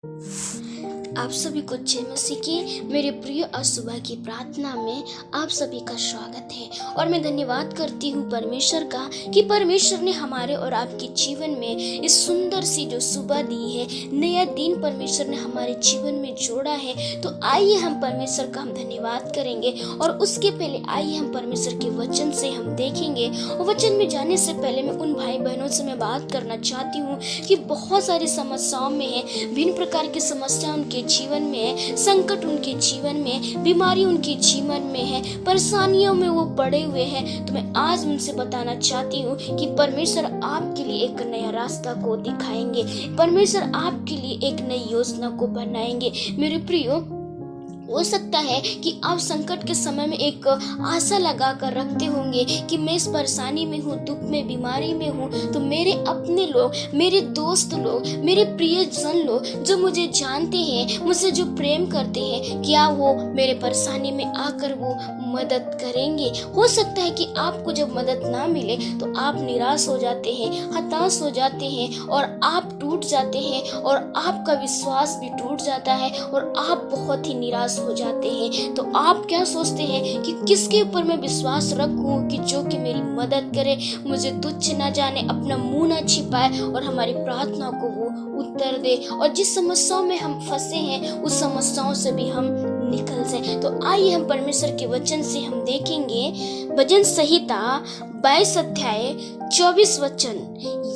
आप सभी को जय मसीह की मेरे प्रिय और सुबह की प्रार्थना में आप सभी का स्वागत है। और मैं धन्यवाद करती हूँ परमेश्वर का कि परमेश्वर ने हमारे और आपके जीवन में इस सुंदर सी जो सुबह दी है, नया दिन परमेश्वर ने हमारे जीवन में जोड़ा है। तो आइए हम परमेश्वर का हम धन्यवाद करेंगे, और उसके पहले आइए हम परमेश्वर के वचन से हम देखेंगे। और वचन में जाने से पहले मैं उन भाई बहनों से मैं बात करना चाहती हूँ कि बहुत सारी समस्याओं में है, भिन्न प्रकार की समस्या उनके जीवन में है, संकट उनके जीवन में, बीमारी उनके जीवन में है, परेशानियों में वो पड़े हुए हैं। तो मैं आज उनसे बताना चाहती हूँ कि परमेश्वर आपके लिए एक नया रास्ता को दिखाएंगे, परमेश्वर आपके लिए एक नई योजना को बनाएंगे। मेरे प्रियो, हो सकता है कि आप संकट के समय में एक आशा लगा कर रखते होंगे कि मैं इस परेशानी में हूँ, दुख में, बीमारी में हूँ, तो मेरे अपने लोग, मेरे दोस्त लोग, मेरे प्रियजन लोग जो मुझे जानते हैं, मुझसे जो प्रेम करते हैं, क्या वो मेरे परेशानी में आकर वो मदद करेंगे। हो सकता है कि आपको जब मदद ना मिले तो आप निराश हो जाते हैं, हताश हो जाते हैं, और आप टूट जाते हैं, और आपका विश्वास भी टूट जाता है, और आप बहुत ही निराश हो जाते हैं। तो आप क्या सोचते हैं कि किसके ऊपर मैं विश्वास रखूं कि जो कि मेरी मदद करे, मुझे तुच्छ ना जाने, अपना मुंह ना छिपाए, और हमारी प्रार्थना को वो उत्तर दे, और जिस समस्याओं में हम फंसे हैं उस समस्याओं से भी हम निकल जाए। तो आइए हम परमेश्वर के वचन से हम देखेंगे। भजन संहिता 22 अध्याय 24 वचन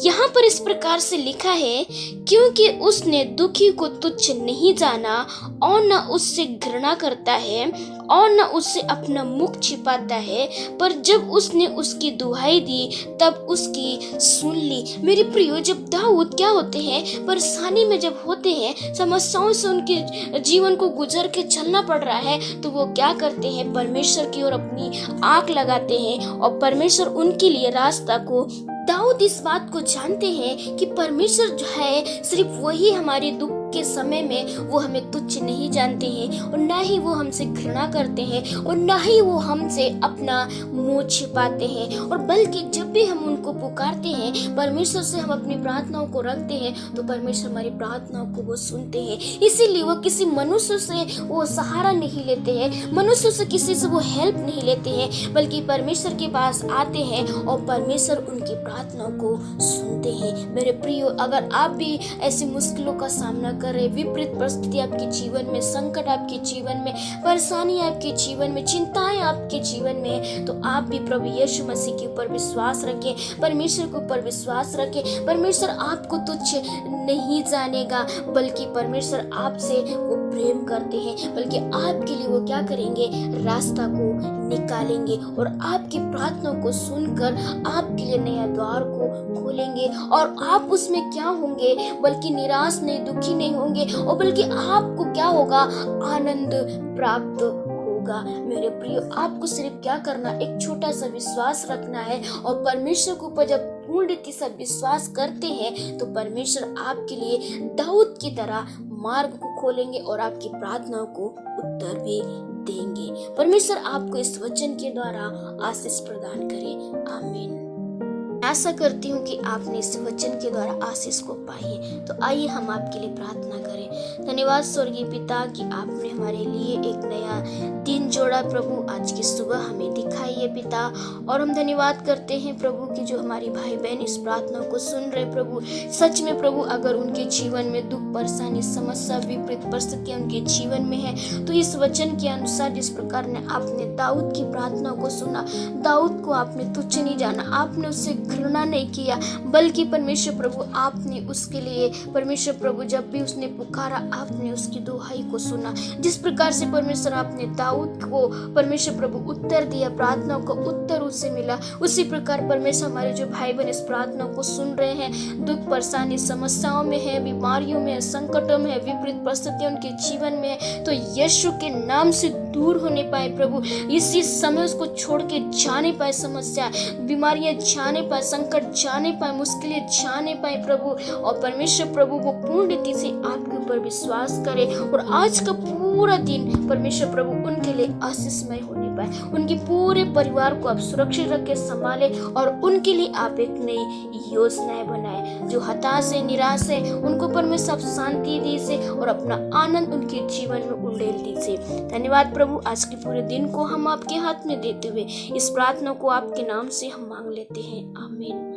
यहाँ पर इस प्रकार से लिखा है, क्योंकि उसने दुखी को तुच्छ नहीं जाना, और न उससे घृणा करता है, और न उससे अपना मुख छिपाता है, पर जब उसने उसकी दुहाई दी तब उसकी सुन ली। मेरे प्रियो, जब दाऊद क्या होते हैं, परेशानी में जब होते हैं, समस्याओं से उनके जीवन को गुजर के चलना पड़ रहा है, तो वो क्या करते हैं, परमेश्वर की ओर अपनी आंख लगाते हैं, और परमेश्वर उनके लिए रास्ता को। दाऊद इस बात को जानते हैं कि परमेश्वर जो है सिर्फ वही हमारे दुख के समय में वो हमें तुच्छ नहीं जानते हैं, और ना ही वो हमसे घृणा करते हैं, और ना ही वो हमसे अपना मुंह छिपाते हैं, और बल्कि जब भी हम उनको पुकारते हैं, परमेश्वर से हम अपनी प्रार्थनाओं को रखते हैं, तो परमेश्वर हमारी प्रार्थनाओं को वो सुनते हैं। इसीलिए वो किसी मनुष्य से वो सहारा नहीं लेते हैं, मनुष्य से किसी से वो हेल्प नहीं लेते हैं, बल्कि परमेश्वर के पास आते हैं, और परमेश्वर उनकी प्रार्थनाओं को सुनते हैं। मेरे प्रियो, अगर आप भी ऐसी मुश्किलों का सामना कर रहे, विपरीत परिस्थिति आपके जीवन में, संकट आपके जीवन में, परेशानी आपके जीवन में, चिंताएं आपके जीवन में, तो आप भी प्रभु यीशु मसीह के ऊपर विश्वास रखें, परमेश्वर के ऊपर विश्वास रखें। परमेश्वर आपको तुच्छ नहीं जानेगा, बल्कि परमेश्वर आपसे वो प्रेम करते हैं, बल्कि आपके लिए वो क्या करेंगे, रास्ता को निकालेंगे, और आपकी प्रार्थनाओं को सुनकर आपके लिए नया द्वार को खोलेंगे, और आप उसमें क्या होंगे, बल्कि निराश नहीं, दुखी नहीं होंगे, और बल्कि आपको क्या होगा, आनंद प्राप्त होगा। मेरे प्रियो, आपको सिर्फ क्या करना, एक छोटा सा विश्वास रखना है, और परमेश्वर के ऊपर जब पूर्ण रीति से विश्वास करते हैं, तो परमेश्वर आपके लिए दाऊद की तरह मार्ग को खोलेंगे, और आपकी प्रार्थनाओं को उत्तर भी देंगे। परमेश्वर आपको इस वचन के द्वारा आशीष प्रदान करे। आमीन। आशा करती हूँ कि आपने इस वचन के द्वारा आशीष को पाई है। तो आइए हम आपके लिए प्रार्थना करें। धन्यवाद स्वर्गीय पिता कि आपने हमारे लिए एक नया दिन जोड़ा प्रभु, आज की सुबह हमें दिखाई है पिता, और हम धन्यवाद करते हैं प्रभु कि जो हमारी भाई बहन इस प्रार्थना को सुन रहे प्रभु, सच में प्रभु अगर उनके जीवन में दुख, परेशानी, समस्या, विपरीत परिस्थितियां उनके जीवन में है, तो इस वचन के अनुसार जिस प्रकार ने आपने दाऊद की प्रार्थना को सुना, दाऊद को आपने तुच्छ नहीं जाना, आपने उससे घृणा नहीं किया, बल्कि परमेश्वर प्रभु आपने उसके लिए परमेश्वर प्रभु जब भी उसने पुकारा, आपने उसकी दुहाई को सुना। जिस प्रकार से परमेश्वर आपने दाऊद को परमेश्वर प्रभु उत्तर दिया, प्रार्थना को उत्तर उससे मिला, उसी प्रकार परमेश्वर हमारे जो भाई बहन इस प्रार्थना को सुन रहे हैं, दुख, परेशानी, समस्याओं में है, बीमारियों में है, संकटों में है, विपरीत परिस्थितियां उनके जीवन में है, तो यीशु के नाम से दूर होने पाए प्रभु, इसी समय उसको छोड़ के जाने पाए, समस्या, बीमारियां जाने पाए, संकट जाने पाए, मुश्किलें जाने पाए प्रभु, और परमेश्वर प्रभु वो पूर्ण रीति से आपके पर विश्वास करें और आज का पूरा दिन परमेश्वर प्रभु उनके लिए आशीषमय होने पाए। उनके पूरे परिवार को आप सुरक्षित रख के संभाले और उनके लिए आप एक नई योजनाएं बनाए। जो हताश है, निराश है, उनको परमेश्वर शांति दीजिए और अपना आनंद उनके जीवन में उंडेल दीजिए। धन्यवाद प्रभु, आज के पूरे दिन को हम आपके हाथ में देते हुए इस प्रार्थना को आपके नाम से हम मांग लेते हैं, आमीन।